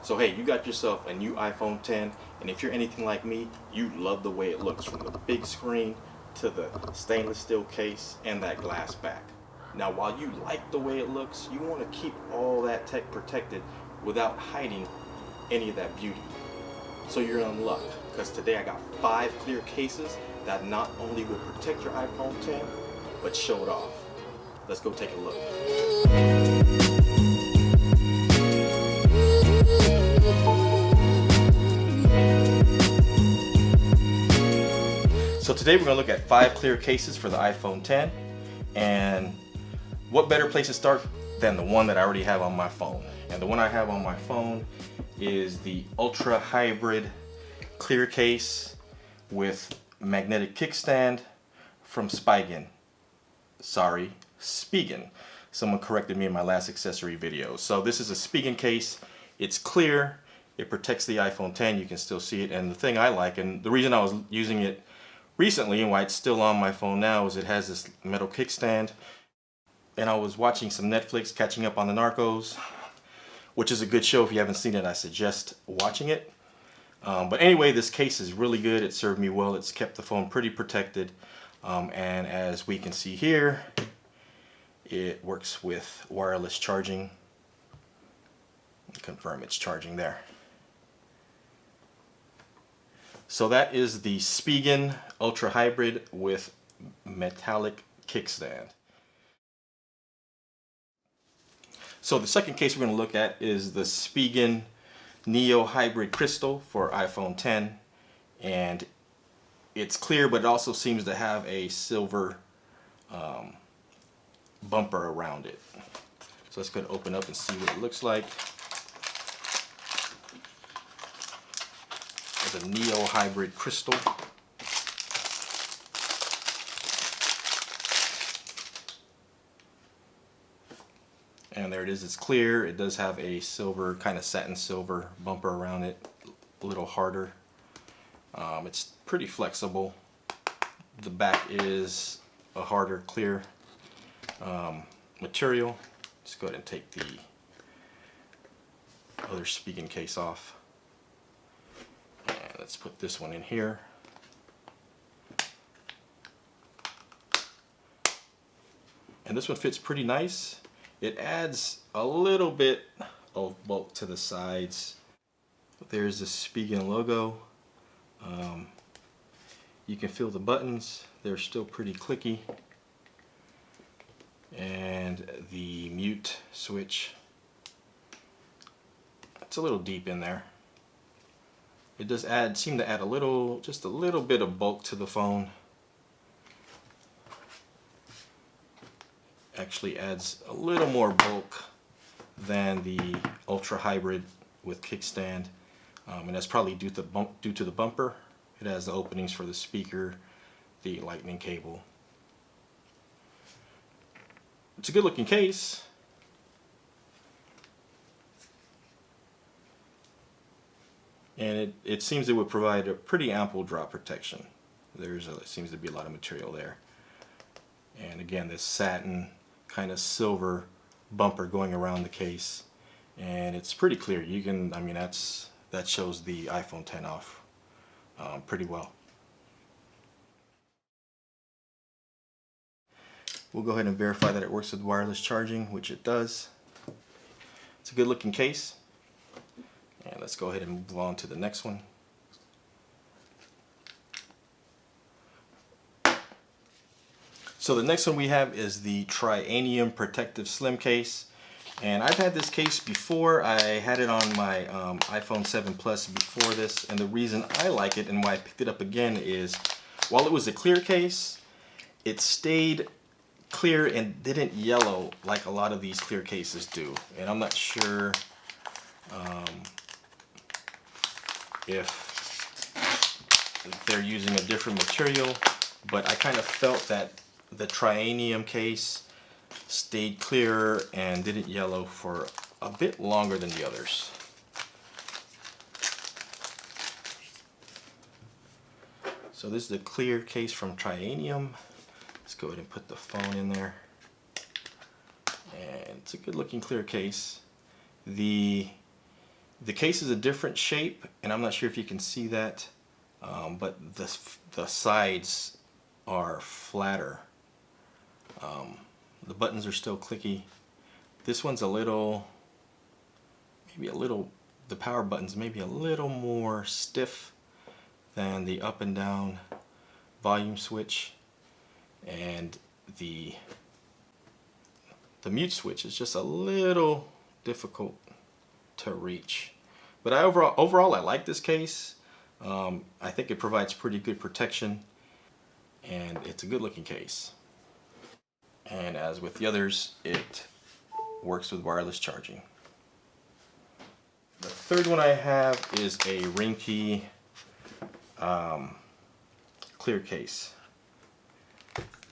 So hey, you got yourself a new iPhone 10, and if you're anything like me, you love the way it looks, from the big screen to the stainless steel case and that glass back. Now while you like the way it looks, you want to keep all that tech protected without hiding any of that beauty. So you're in luck, because today I got 5 clear cases that not only will protect your iPhone 10, but show it off. Let's go take a look. So today we're going to look at 5 clear cases for the iPhone 10, and what better place to start than the one that I already have on my phone. And the one I have on my phone is the Ultra Hybrid clear case with magnetic kickstand from Spigen. Sorry, Spigen. Someone corrected me in my last accessory video. So this is a Spigen case. It's clear. It protects the iPhone 10. You can still see it. And the thing I like, and the reason I was using it recently and why it's still on my phone now, is it has this metal kickstand. And I was watching some Netflix, catching up on the Narcos, which is a good show. If you haven't seen it, I suggest watching it. But anyway, this case is really good. It served me well. It's kept the phone pretty protected. And as we can see here, it works with wireless charging. Confirm it's charging there. So that is the Spigen Ultra Hybrid with metallic kickstand. So the second case we're going to look at is the Spigen Neo Hybrid Crystal for iPhone 10, and it's clear, but it also seems to have a silver bumper around it. So let's go ahead and open up and see what it looks like. It's a Neo Hybrid Crystal. And there it is, it's clear. It does have a silver, kind of satin silver bumper around it, a little harder. It's pretty flexible. The back is a harder, clear material. Let's go ahead and take the other Spigen case off. And let's put this one in here. And this one fits pretty nice. It adds a little bit of bulk to the sides. There's the Spigen logo. You can feel the buttons. They're still pretty clicky. And the mute switch. It's a little deep in there. It does seem to add just a little bit of bulk to the phone. Actually adds a little more bulk than the Ultra Hybrid with kickstand, and that's probably due to the bumper. It has the openings for the speaker, the lightning cable. It's a good looking case. And it seems it would provide a pretty ample drop protection. There seems to be a lot of material there. And again, this satin kind of silver bumper going around the case, and it's pretty clear. You can, I mean, that shows the iPhone 10 off pretty well. We'll go ahead and verify that it works with wireless charging, which it does. It's a good looking case, and let's go ahead and move on to the next one. So the next one we have is the Trianium Protective Slim Case, and I've had this case before. I had it on my iPhone 7 Plus before this, and the reason I like it and why I picked it up again is, while it was a clear case, it stayed clear and didn't yellow like a lot of these clear cases do. And I'm not sure if they're using a different material, but I kind of felt that the Trianium case stayed clearer and didn't yellow for a bit longer than the others. So this is the clear case from Trianium. Let's go ahead and put the phone in there. And it's a good looking clear case. The The case is a different shape, and I'm not sure if you can see that, but the sides are flatter. The buttons are still clicky. This one's a little, the power button's maybe a little more stiff than the up and down volume switch, and the mute switch is just a little difficult to reach. But overall I like this case. I think it provides pretty good protection, and it's a good looking case. And as with the others, it works with wireless charging. The third one I have is a Ringke clear case.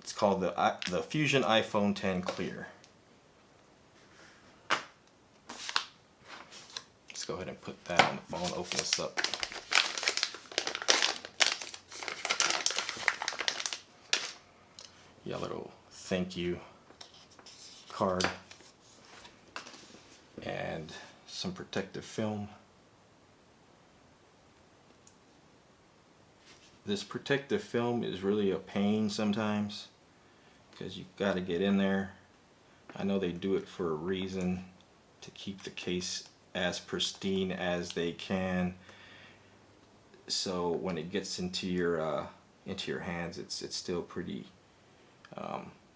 It's called the Fusion iPhone 10 Clear. Let's go ahead and put that on the phone, open this up. Yeah, a little thank you card and some protective film. This protective film is really a pain sometimes because you've got to get in there. I know they do it for a reason, to keep the case as pristine as they can, so when it gets into your hands, it's still pretty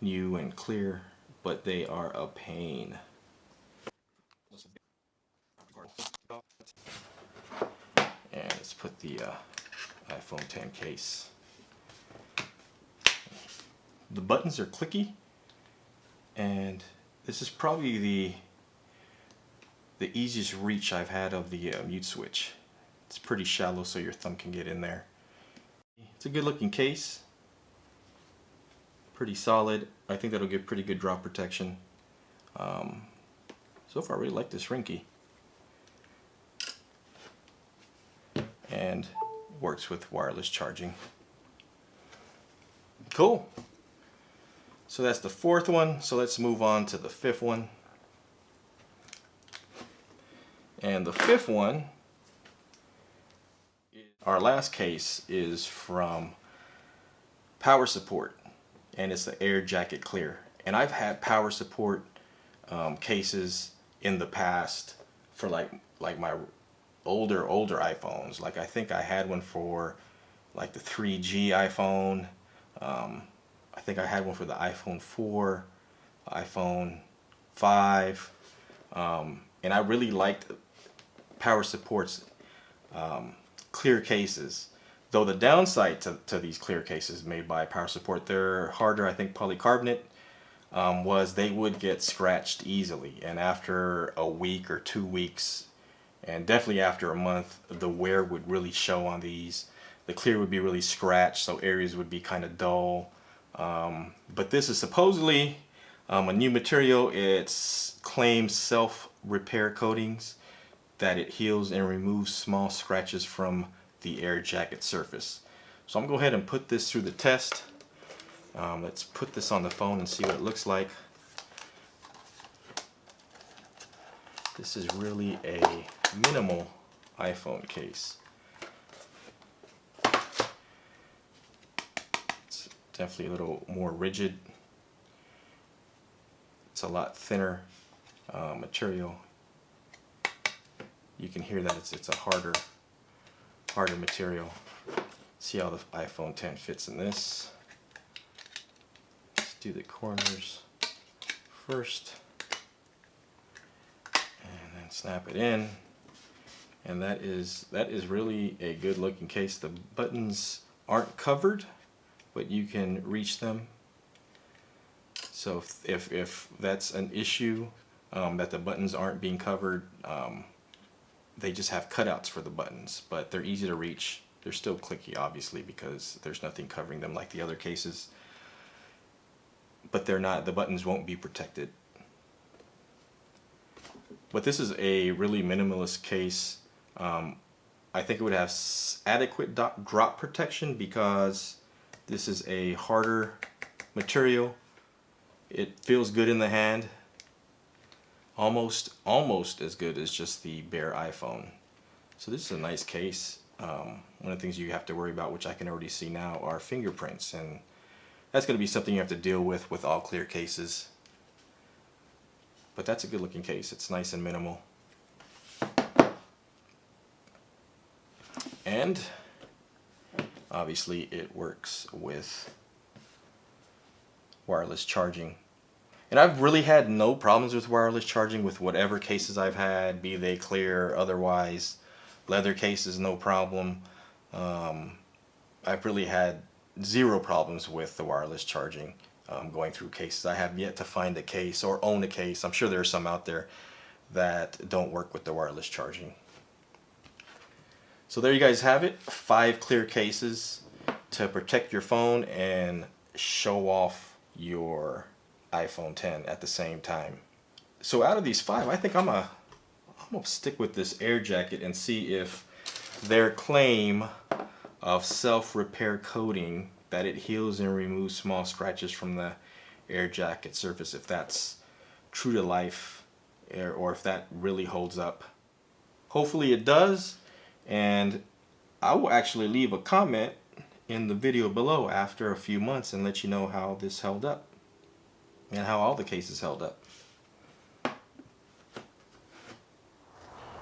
new and clear, but they are a pain. And let's put the iPhone 10 case. The buttons are clicky, and this is probably the easiest reach I've had of the mute switch. It's pretty shallow, so your thumb can get in there. It's a good looking case, pretty solid. I think that'll give pretty good drop protection. So far I really like this Ringke, and works with wireless charging. Cool. So that's the fourth one. So let's move on to the fifth one. And the fifth one, our last case, is from PowerSupport, and it's the Air Jacket Clear. And I've had PowerSupport cases in the past for like my older iPhones. Like, I think I had one for like the 3G iPhone. I think I had one for the iPhone 4, iPhone 5, and I really liked PowerSupport's clear cases. Though the downside to these clear cases made by PowerSupport, they're harder, I think polycarbonate, was they would get scratched easily, and after a week or 2 weeks, and definitely after a month, the wear would really show on these. The clear would be really scratched, so areas would be kind of dull. But this is supposedly a new material. It claims self-repair coatings, that it heals and removes small scratches from the Air Jacket surface. So I'm going to go ahead and put this through the test. Let's put this on the phone and see what it looks like. This is really a minimal iPhone case. It's definitely a little more rigid. It's a lot thinner material. You can hear that it's a harder material. See how the iPhone 10 fits in this. Let's do the corners first, and then snap it in. And that is really a good looking case. The buttons aren't covered, but you can reach them. So if that's an issue, that the buttons aren't being covered, they just have cutouts for the buttons, but they're easy to reach. They're still clicky, obviously, because there's nothing covering them like the other cases, but they're not, the buttons won't be protected. But this is a really minimalist case. I think it would have adequate drop protection because this is a harder material. It feels good in the hand. almost as good as just the bare iPhone. So this is a nice case. One of the things you have to worry about, which I can already see now, are fingerprints, and that's going to be something you have to deal with all clear cases. But that's a good looking case. It's nice and minimal. And obviously it works with wireless charging. And I've really had no problems with wireless charging with whatever cases I've had, be they clear or otherwise. Leather cases, no problem. I've really had zero problems with the wireless charging going through cases. I have yet to find a case or own a case. I'm sure there are some out there that don't work with the wireless charging. So there you guys have it. 5 clear cases to protect your phone and show off your iPhone 10 at the same time. So out of these 5, I think I'm gonna stick with this Air Jacket and see if their claim of self-repair coating, that it heals and removes small scratches from the Air Jacket surface, if that's true to life or if that really holds up. Hopefully it does, and I will actually leave a comment in the video below after a few months and let you know how this held up and how all the cases held up.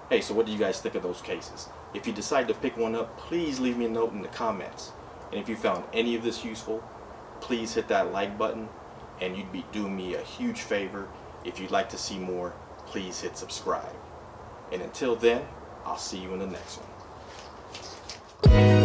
Hey, so what do you guys think of those cases? If you decide to pick one up, please leave me a note in the comments. And if you found any of this useful, please hit that like button, and you'd be doing me a huge favor. If you'd like to see more, please hit subscribe. And until then, I'll see you in the next one.